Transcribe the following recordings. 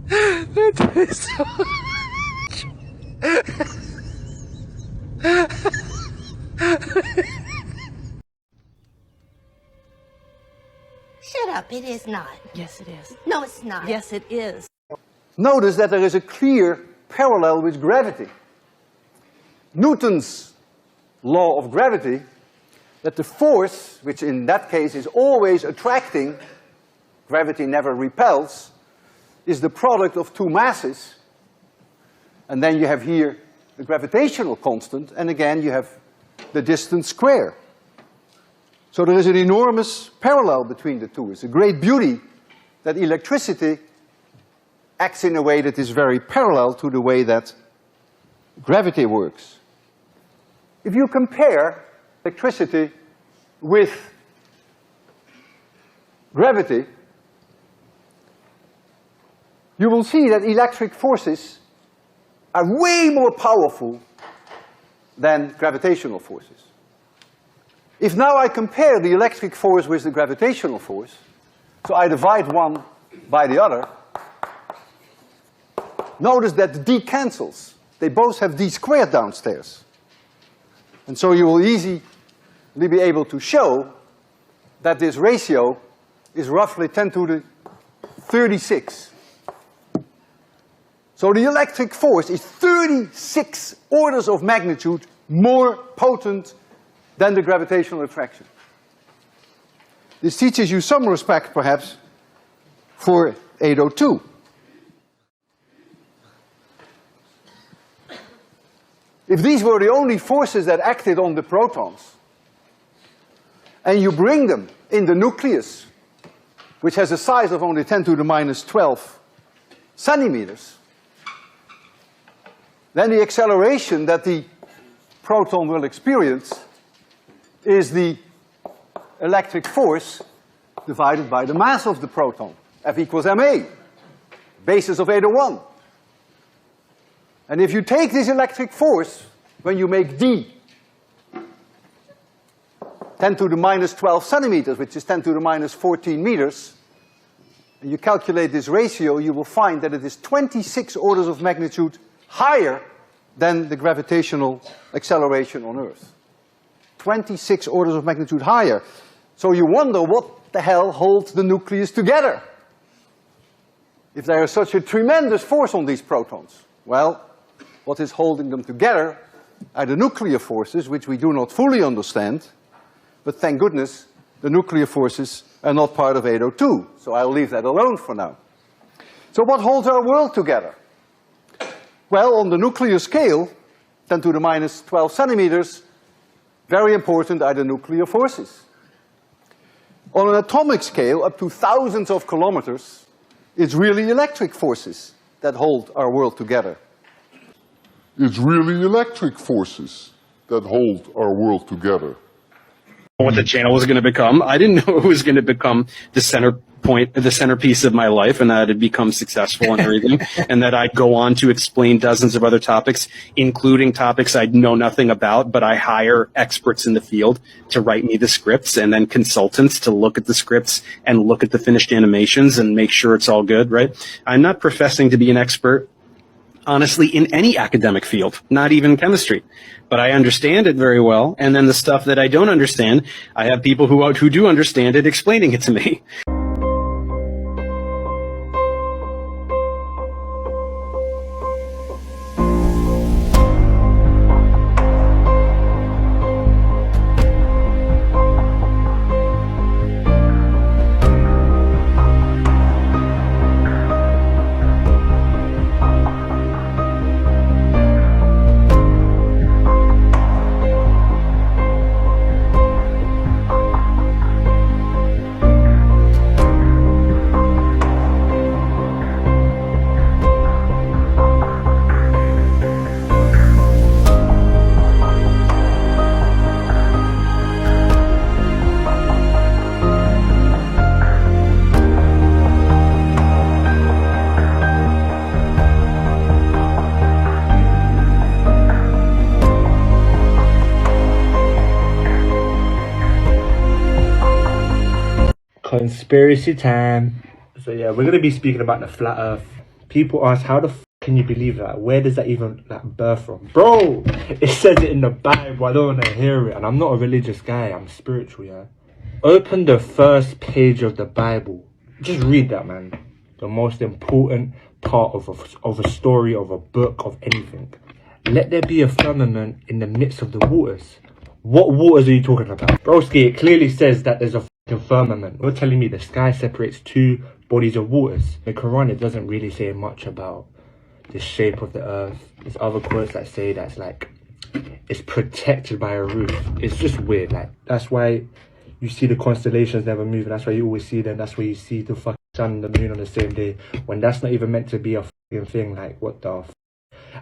That is so Shut up, it is not. Yes, it is. No, it's not. Yes, it is. Notice that there is a clear parallel with gravity. Newton's law of gravity, that the force, which in that case is always attracting, gravity never repels, is the product of two masses. And then you have here the gravitational constant, and again you have the distance square. So there is an enormous parallel between the two. It's a great beauty that electricity acts in a way that is very parallel to the way that gravity works. If you compare electricity with gravity, you will see that electric forces are way more powerful than gravitational forces. If now I compare the electric force with the gravitational force, so I divide one by the other, notice that the d cancels. They both have d squared downstairs. And so you will easily be able to show that this ratio is roughly 10 to the 36. So the electric force is 36 orders of magnitude more potent than the gravitational attraction. This teaches you some respect, perhaps, for 802. If these were the only forces that acted on the protons, and you bring them in the nucleus, which has a size of only 10 to the minus 12 centimeters, then the acceleration that the proton will experience is the electric force divided by the mass of the proton, F equals ma, basis of 801. And if you take this electric force, when you make d 10 to the minus 12 centimeters, which is 10 to the minus 14 meters, and you calculate this ratio, you will find that it is 26 orders of magnitude higher than the gravitational acceleration on Earth. 26 orders of magnitude higher. So you wonder what the hell holds the nucleus together? If there is such a tremendous force on these protons. Well, what is holding them together are the nuclear forces, which we do not fully understand, but thank goodness the nuclear forces are not part of 802, so I'll leave that alone for now. So what holds our world together? Well, on the nuclear scale, 10 to the minus 12 centimeters, very important are the nuclear forces. On an atomic scale, up to thousands of kilometers, it's really electric forces that hold our world together. It's really electric forces that hold our world together. What the channel was going to become. I didn't know it was going to become the center point, the centerpiece of my life, and that it'd become successful and everything, and that I'd go on to explain dozens of other topics, including topics I know nothing about, but I hire experts in the field to write me the scripts, and then consultants to look at the scripts and look at the finished animations and make sure it's all good, right? I'm not professing to be an expert, honestly, in any academic field, not even chemistry. But I understand it very well, and then the stuff that I don't understand, I have people who do understand it explaining it to me. Conspiracy time. So yeah, we're gonna be speaking about the flat Earth. People ask, how the can you believe that? Where does that even birth from, bro? It says it in the Bible. I don't want to hear it, and I'm not a religious guy. I'm spiritual. Yeah. Open the first page of the Bible. Just read that, man. The most important part of a story, of a book, of anything. Let there be a firmament in the midst of the waters. What waters are you talking about? Broski, it clearly says that there's a firmament. You're telling me the sky separates two bodies of waters. In the Quran, it doesn't really say much about the shape of the earth. There's other quotes that say that's like, it's protected by a roof. It's just weird. Like, that's why you see the constellations never move. That's why you always see them. That's why you see the fucking sun and the moon on the same day. When that's not even meant to be a fucking thing. Like, what the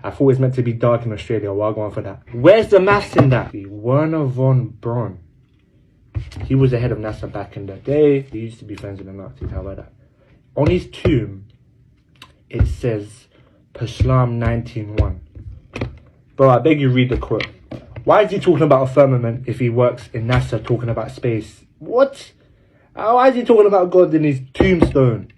I thought it was meant to be dark in Australia. Well, I'll go on for that. Where's the maths in that? Werner von Braun. He was the head of NASA back in the day. He used to be friends with the Nazis. How about that? On his tomb, it says, Psalm 19:1. Bro, I beg you read the quote. Why is he talking about a firmament if he works in NASA talking about space? What? Why is he talking about God in his tombstone?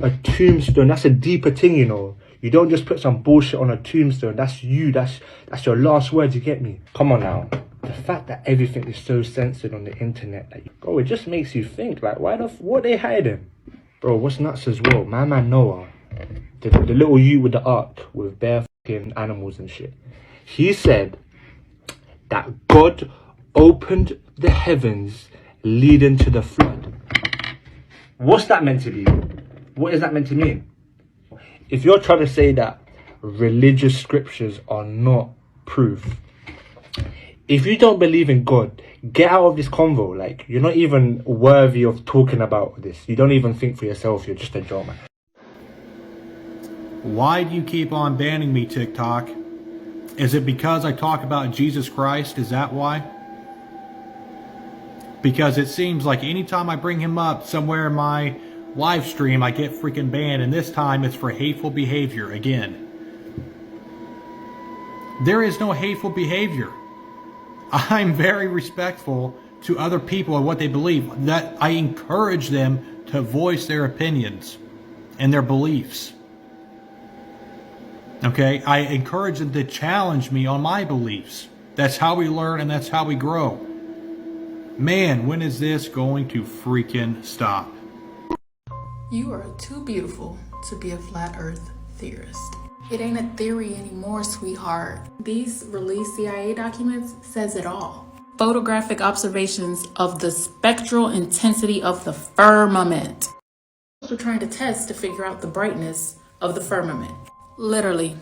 A tombstone, that's a deeper thing, you know. You don't just put some bullshit on a tombstone. That's you. That's your last words, you get me? Come on now. The fact that everything is so censored on the internet, like, bro, it just makes you think, like, what are they hiding? Bro, what's nuts as well? My man Noah, the little you with the ark with bare fucking animals and shit. He said that God opened the heavens leading to the flood. What's that meant to be? What is that meant to mean? If you're trying to say that religious scriptures are not proof, if you don't believe in God, get out of this convo. Like, you're not even worthy of talking about this. You don't even think for yourself. You're just a drama. Why do you keep on banning me, TikTok? Is it because I talk about Jesus Christ? Is that why? Because it seems like anytime I bring him up somewhere in my live stream, I get freaking banned, and this time it's for hateful behavior again. There is no hateful behavior. I'm very respectful to other people and what they believe. That I encourage them to voice their opinions and their beliefs. Okay, I encourage them to challenge me on my beliefs. That's how we learn and that's how we grow. Man, when is this going to freaking stop? You are too beautiful to be a flat earth theorist. It ain't a theory anymore, sweetheart. These released CIA documents says it all. Photographic observations of the spectral intensity of the firmament. We're trying to test to figure out the brightness of the firmament. Literally.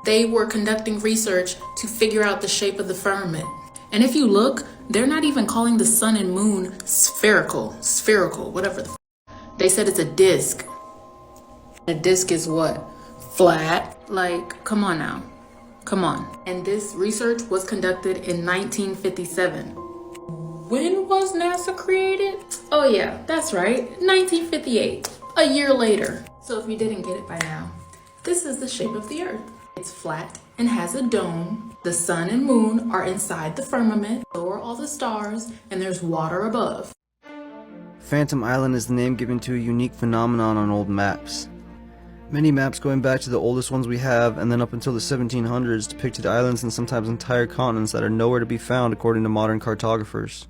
They were conducting research to figure out the shape of the firmament. And if you look, they're not even calling the sun and moon spherical, whatever the They said it's a disk. A disk is what? Flat. Like, come on now. Come on. And this research was conducted in 1957. When was NASA created? Oh yeah, that's right. 1958. A year later. So if you didn't get it by now, this is the shape of the Earth. It's flat and has a dome. The sun and moon are inside the firmament. So are all the stars, and there's water above. Phantom Island is the name given to a unique phenomenon on old maps. Many maps going back to the oldest ones we have, and then up until the 1700s, depicted islands and sometimes entire continents that are nowhere to be found according to modern cartographers.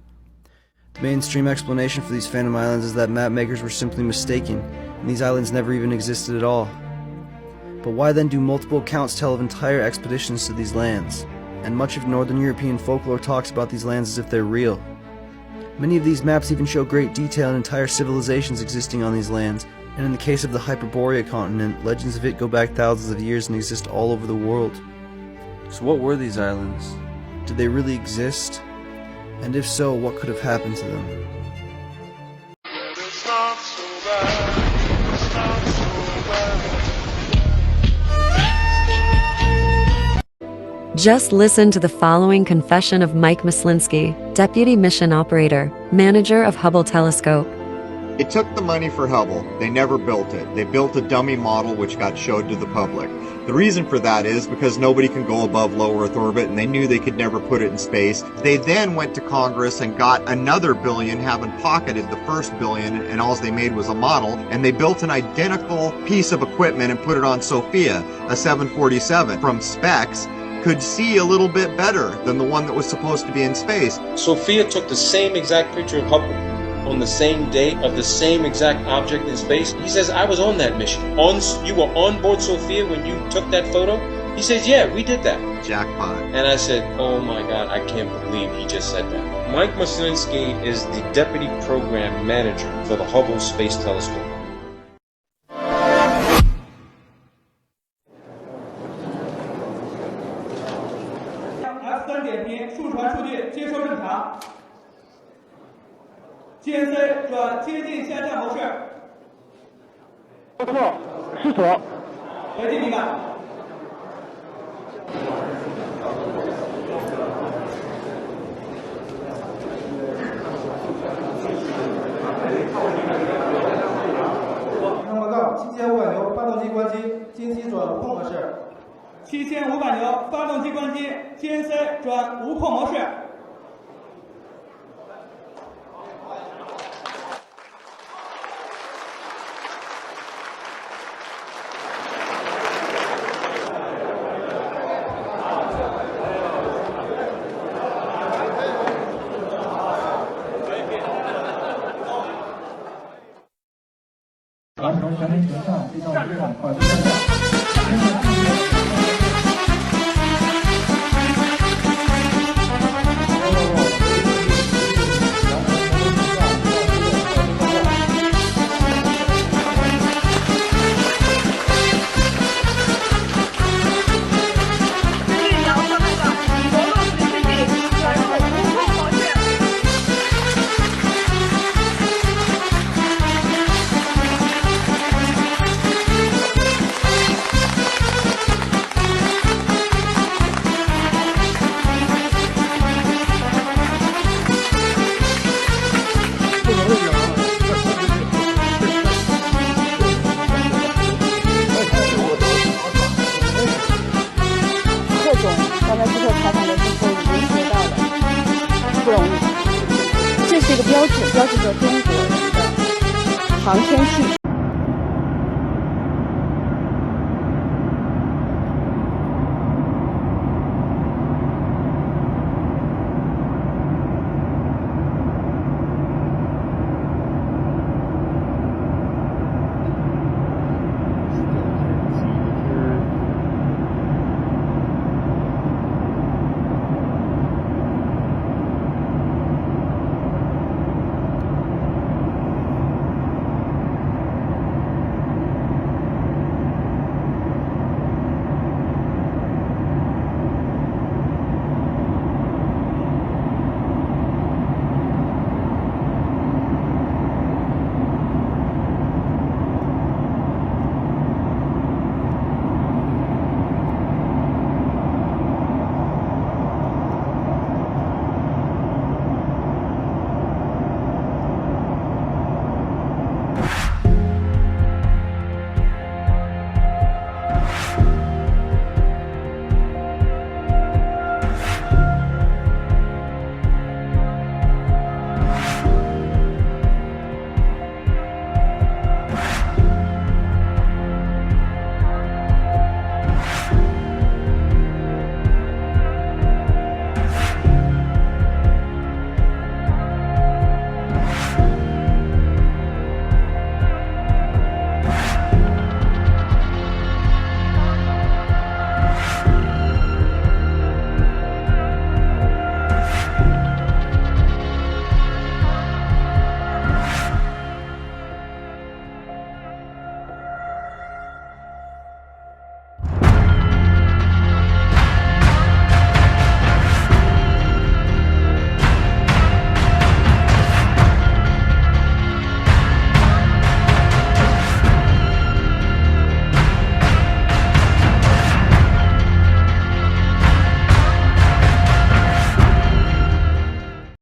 The mainstream explanation for these phantom islands is that map makers were simply mistaken, and these islands never even existed at all. But why then do multiple accounts tell of entire expeditions to these lands? And much of Northern European folklore talks about these lands as if they're real. Many of these maps even show great detail and entire civilizations existing on these lands, and in the case of the Hyperborea continent, legends of it go back thousands of years and exist all over the world. So what were these islands? Did they really exist? And if so, what could have happened to them? It's not so bad. It's not so bad. Just listen to the following confession of Mike Mislinski, Deputy Mission Operator, Manager of Hubble Telescope. It took the money for Hubble. They never built it. They built a dummy model which got showed to the public. The reason for that is because nobody can go above low Earth orbit, and they knew they could never put it in space. They then went to Congress and got another billion, having pocketed the first billion, and all they made was a model, and they built an identical piece of equipment and put it on Sophia, a 747. From specs, could see a little bit better than the one that was supposed to be in space. Sophia took the same exact picture of Hubble on the same day of the same exact object in space. He says, I was on that mission. You were on board Sophia when you took that photo? He says, yeah, we did that. Jackpot. And I said, oh my God, I can't believe he just said that. Mike Maslinsky is the Deputy Program Manager for the Hubble Space Telescope. F3点评数传数据接收正常。GNC 转接近下降模式。错，是错。北京敏感。报告，7500牛，发动机关机，进气转无控模式。7500牛，发动机关机，GNC 转无控模式。完成全面全上，地上无上，快速下降。刚才接受采访的时候已经学到了，不容易。这是一个标志着中国人的航天器。